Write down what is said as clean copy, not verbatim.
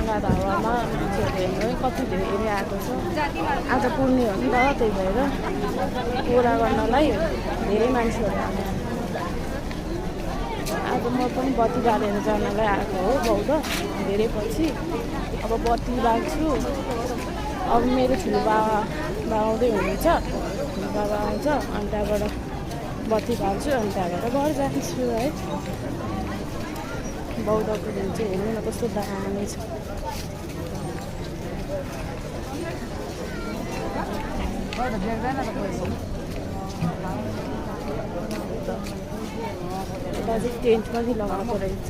माङ्गाद हावामा मान्छेहरू हेर्नु है कति धेरै आएको छ। आज पुर्णे हो नि त, त्यही भएर पुरा गर्नलाई धेरै मान्छेहरू आएको। आज म पनि बत्ती बालेर जानलाई आएको हो बौद्ध धेरै पछि। अब बत्ती बाल्छु। अब मेरो ठुलो बाबा आउँदै हुनुहुन्छ, ठुलो बाबा आउँछ अनि त्यहाँबाट बत्ती बाल्छु अनि त्यहाँबाट घर जान्छु है। बौद्धको दिन चाहिँ हेर्नु न कस्तो दामी छ। यता चाहिँ टेन्ट पनि लगाएको रहेछ।